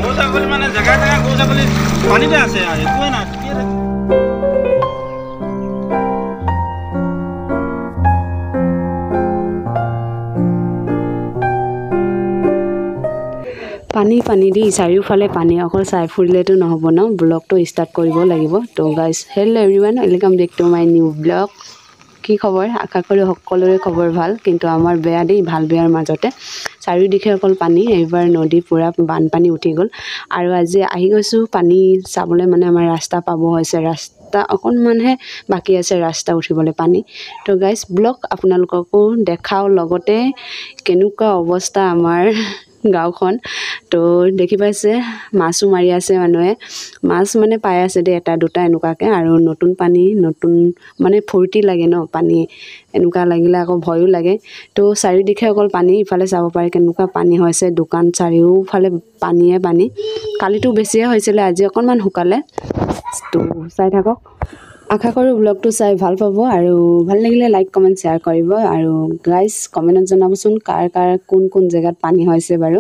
গৰু ছাগলী মানে জেগা জেগা গৰু ছাগলী পানীতে আছে আৰু একোৱে নাই। পানী পানী দি চাৰিওফালে পানী, অকল চাই ফুৰিলেতো নহ'ব ন, ব্লগটো ষ্টাৰ্ট কৰিব লাগিব। ত' guys hello' everyone, welcome back to my new blog. কি খবৰ? আশা কৰি সকলোৰে খবৰ ভাল, কিন্তু আমাৰ বেয়া দেই, ভাল বেয়াৰ মাজতে। চাৰিওদিশে অকল পানী, এইবাৰ নদী পূৰা বানপানী উঠি গ'ল। আৰু আজি আহি গৈছোঁ পানী চাবলৈ, মানে আমাৰ ৰাস্তা পাব হৈছে, ৰাস্তা অকণমানহে বাকী আছে ৰাস্তা উঠিবলৈ পানী। ত' গাইজ ব্লগ আপোনালোককো দেখাওঁ, লগতে কেনেকুৱা অৱস্থা আমাৰ গাঁওখন। তো দেখি পাইছে মাছো মাৰি আছে মানুহে, মাছ মানে পাই আছে দেই, এটা দুটা এনেকুৱাকৈ। আৰু নতুন পানী, নতুন মানে ফূৰ্তি লাগে ন পানী, এনেকুৱা লাগিলে আকৌ ভয়ো লাগে। তো চাৰিওদিশে অকল পানী, ইফালে চাব পাৰে কেনেকুৱা পানী হৈছে, দোকান চাৰিওফালে পানীয়ে পানী। কালিতো বেছিয়ে হৈছিলে, আজি অকণমান শুকালে। তো চাই থাকক, আশা কৰোঁ ব্লগটো চাই ভাল পাব, আৰু ভাল লাগিলে লাইক কমেণ্ট শ্বেয়াৰ কৰিব। আৰু গাইজ কমেণ্টত জনাবচোন কাৰ কাৰ কোন কোন জেগাত পানী হৈছে বাৰু।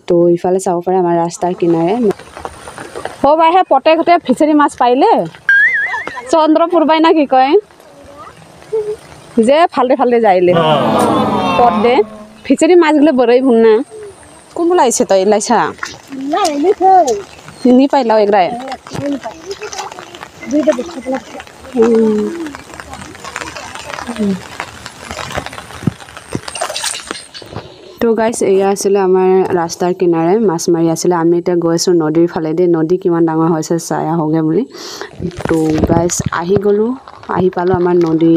তো ইফালে চাব পাৰে আমাৰ ৰাস্তাৰ কিনাৰে। ও ভাই হে পটে ঘটে ফিচারি মাছ পাইলে চন্দ্রপুর বাই না কি কয় যে ফালতে ফালতে যাইলে পট দে ফিচারি মাছগুলো বড়ই ভুন না কোন লাইছে তো লাইছা নি পাইলাও এগরায় তো গাইজ এয়া আছিলে আমাৰ ৰাস্তাৰ কিনাৰে মাছ মাৰি আছিলে। আমি এতিয়া গৈ আছোঁ নদীৰ ফালে দেই, নদী কিমান ডাঙৰ হৈছে চাই আহোঁগৈ বুলি। তো গাইজ আহি গ'লোঁ, আহি পালোঁ আমাৰ নদী।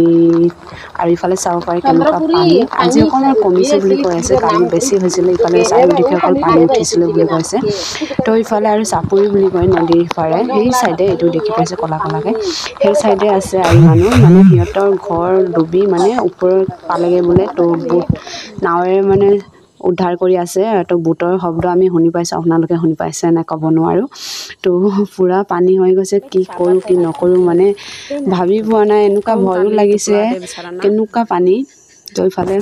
আৰু ইফালে চাব পাৰি কেনেকুৱা পানী, আজি অকণমান কমিছে বুলি কৈ আছে, কালি বেছি হৈছিলে। ইফালে চাৰিওদিশে অকল পানী উঠিছিলে বুলি কৈছে। তো ইফালে আৰু চাপৰি বুলি কয় নদীৰ ইফালে, সেই চাইডে এইটো দেখি পাইছে ক'লা ক'লাকৈ, সেই চাইডে আছে আৰু মানুহ, মানে সিহঁতৰ ঘৰ ডুবি মানে ওপৰত পালেগৈ বোলে। তো বুট নাৱেৰে মানে উদ্ধাৰ কৰি আছে। তো বুটৰ শব্দ আমি শুনি পাইছোঁ, আপোনালোকে শুনি পাইছে নাই ক'ব নোৱাৰোঁ। তো পূৰা পানী হৈ গৈছে, কি কৰোঁ কি নকৰোঁ মানে ভাবি পোৱা নাই, এনেকুৱা ভয়ো লাগিছে কেনেকুৱা পানী। তো ইফালে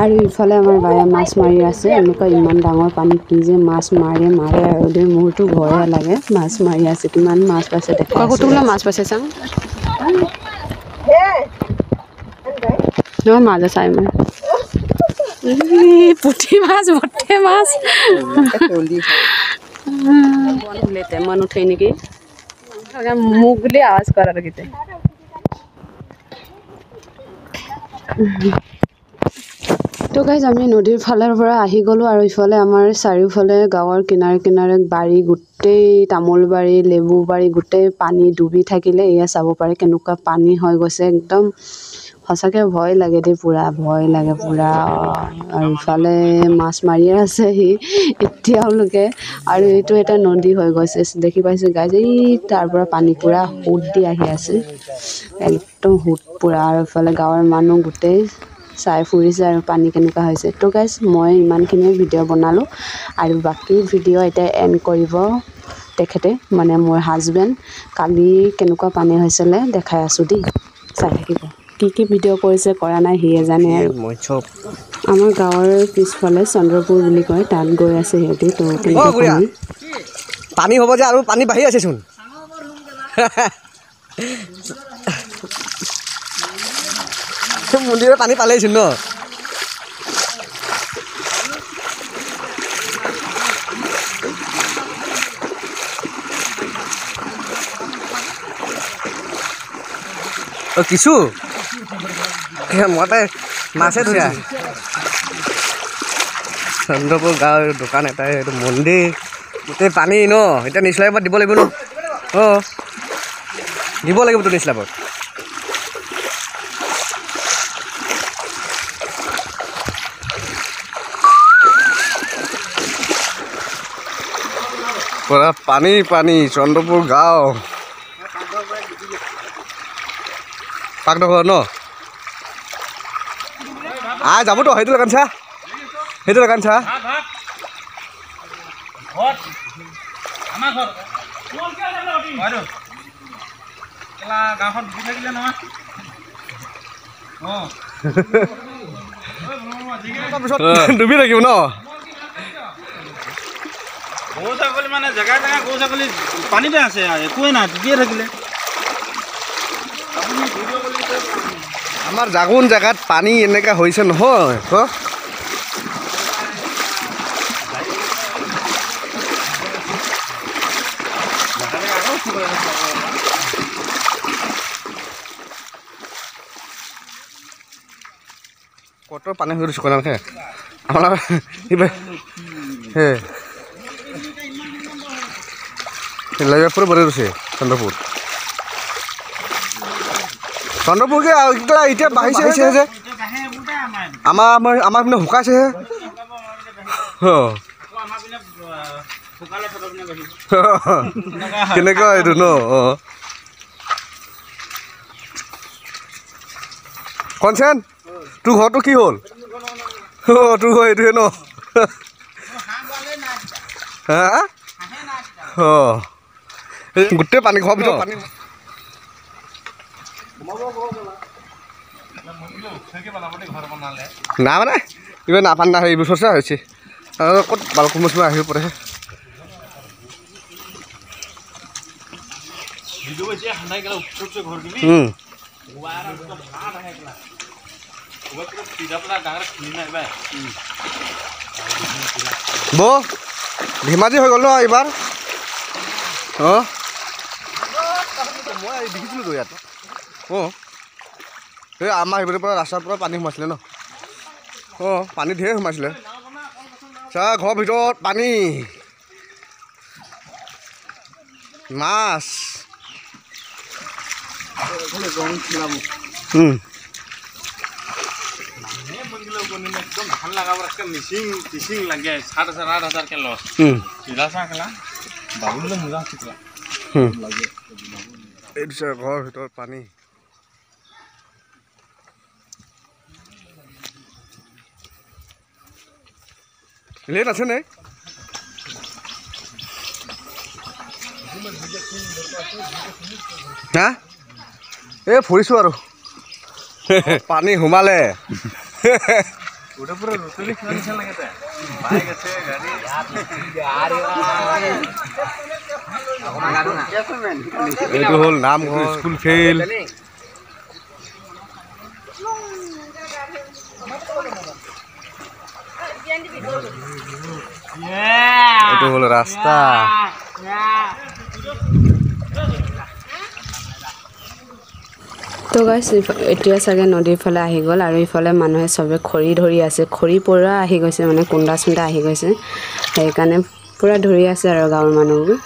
আৰু ইফালে আমাৰ বায়ে মাছ মাৰি আছে, এনেকুৱা ইমান ডাঙৰ পানী কি যে মাছ মাৰে আৰু দেই, মোৰতো ভয়ে লাগে। মাছ মাৰি আছে, কিমান মাছ পাইছে দেখা মাছ পাইছে চাওঁ ন মাজে চাই মানে পুঠি মাছ, ভটে মাছ মন উঠে নেকি মুখ বুলি আৱাজ কৰাৰ গীতে। তো গাইজ আমি নদীৰ ফালৰ পৰা আহি গ'লোঁ, আৰু ইফালে আমাৰ চাৰিওফালে গাঁৱৰ কিনাৰে কিনাৰে বাৰী, গোটেই তামোল বাৰী, লেবু বাৰী, গোটেই পানী ডুবি থাকিলে। এয়া চাব পাৰে কেনেকুৱা পানী হৈ গৈছে, একদম সঁচাকৈ ভয় লাগে দেই, পূৰা ভয় লাগে পূৰা। আৰু ইফালে মাছ মাৰিয়ে আছে সি এতিয়াওলৈকে, আৰু এইটো এটা নদী হৈ গৈছে, দেখি পাইছে গাইজ, এই তাৰ পৰা পানী পূৰা সোঁত দি আহি আছে, একদম সোঁত পূৰা। আৰু ইফালে গাঁৱৰ মানুহ গোটেই চাই ফুৰিছে আৰু পানী কেনেকুৱা হৈছে। তো গাইজ মই ইমানখিনিয়ে ভিডিঅ' বনালোঁ, আৰু বাকী ভিডিঅ' এতিয়া এণ্ড কৰিব তেখেতে, মানে মোৰ হাজবেণ্ড। কালি কেনেকুৱা পানী হৈছিলে দেখাই আছোঁ দেই, চাই থাকিব। কি ভিডিঅ' কৰিছে কৰা নাই সিয়ে জানে। আৰু আমাৰ গাঁৱৰ পিছফালে চন্দ্ৰপুৰ বুলি কয়, তাত গৈ আছে সিহঁতি। তো কেনেকুৱা পানী পানী হ'ব যে, আৰু পানী বাঢ়ি আছেচোন। মন্দিৰৰ পানী পালেইচোন ন। কিছু মতে মাছে ধৰিছে। চন্দ্ৰপুৰ গাঁৱৰ দোকান এটাই, এইটো মন্দিৰ, গোটেই পানী ন। এতিয়া নিচলাইপত দিব লাগিব ন। অঁ দিব লাগিবতো নিচলাইপত। পুৰা পানী পানী চন্দ্ৰপুৰ গাঁও পাকডোখৰ ন। যাবতো সেইটো লগান চা, সেইটো লগান চা। গাঁওখন ডুবি থাকিলে নহয়। ডুবি থাকিব ন গৰু ছাগলী মানে জেগাই জেগাই গৰু ছাগলী পানীতে আছে একোৱে নাই ডুবিয়ে থাকিলে আমাৰ জাগোন জেগাত পানী এনেকুৱা হৈছে নহয় ক কত পানী হৈ গৈছে কোনা খে আমাৰ হে লাইভপুৰ বৰে গৈছে চন্দ্ৰপুৰকে এতিয়া বাঢ়িছে যে আমাৰ পিনে শুকাইছেহে কেনেকুৱা এইটো ন কনচেন তোৰ ঘৰটো কি হ'ল তোৰ ঘৰ এইটোহে ন গোটেই পানী ঘৰৰ ভিতৰত পানী না মানে কিবা নাপান না এইবোৰ চৰ্চা হৈছে ক'ত বালকুমুচ আহিব পৰে বৌ ধেমাজি হৈ গ'ল ন এইবাৰ অঁ মই দেখিছিলোঁ তো ইয়াত অঁ এই আমাৰ সেইপিনৰ পৰা ৰাস্তাৰ পৰা পানী সোমাইছিলে ন অঁ পানী ঢেৰ সোমাইছিলে চা ঘৰৰ ভিতৰত পানী মাছ একদম ধান লগাব মিচিং টিচিং লাগে 7,000-8,000 লছ চিলা চাহ খেলা বাবুলে মজা চিকলা এইটো চা ঘৰৰ ভিতৰত পানী লেট আছে নে হা এই ফুৰিছোঁ আৰু পানী সোমালে এইটো হ'ল নামঘৰ স্কুল ফিল্ড এইটো হ'ল ৰাস্তা তো গাইছ এতিয়া চাগে নদীৰ ফালে আহি গ'ল আৰু ইফালে মানুহে চবে খৰি ধৰি আছে খৰি পৰা আহি গৈছে মানে কুণ্ডা চুণ্ডা আহি গৈছে সেইকাৰণে পূৰা ধৰি আছে আৰু গাঁৱৰ মানুহবোৰ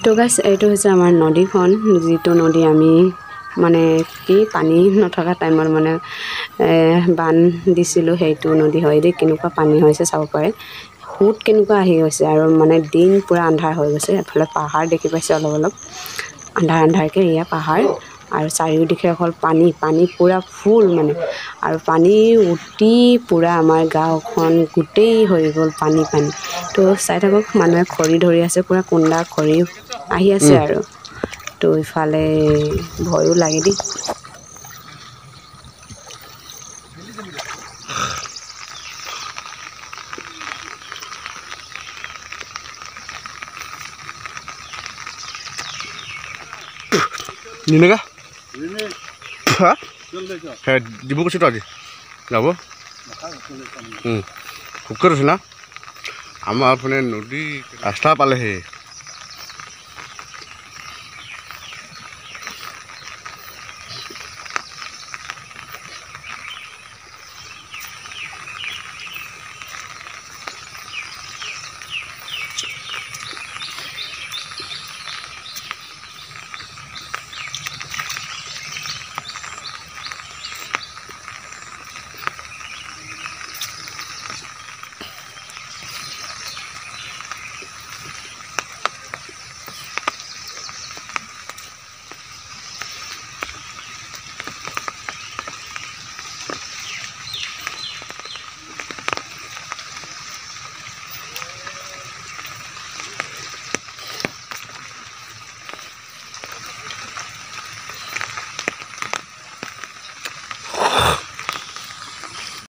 তো গাইছ এইটো হৈছে আমাৰ নদীখন যিটো নদী আমি মানে কি পানী নথকা টাইমত মানে বান দিছিলোঁ সেইটো নদী হয় দেই কেনেকুৱা পানী হৈছে চাব পাৰে সুত কেনেকুৱা আহি গৈছে আৰু মানে দিন পূৰা আন্ধাৰ হৈ গৈছে এফালে পাহাৰ দেখি পাইছে অলপ অলপ আন্ধাৰ আন্ধাৰকৈ এয়া পাহাৰ আৰু চাৰিওদিশে অকল পানী পানী পূৰা ফুল মানে আৰু পানী উটি পূৰা আমাৰ গাঁওখন গোটেই হৈ গ'ল পানী পানী তো চাই থাকক মানুহে খৰি ধৰি আছে পূৰা কুণ্ডা খৰি আহি আছে আৰু তো ইফালে ভয়ো লাগে দেই নিনেগা হ্যাঁ দিব কৈছোঁ তো আজি যাব খুব কৰিছোঁ না আমাৰ আপুনি নদী ৰাস্তা পালেহি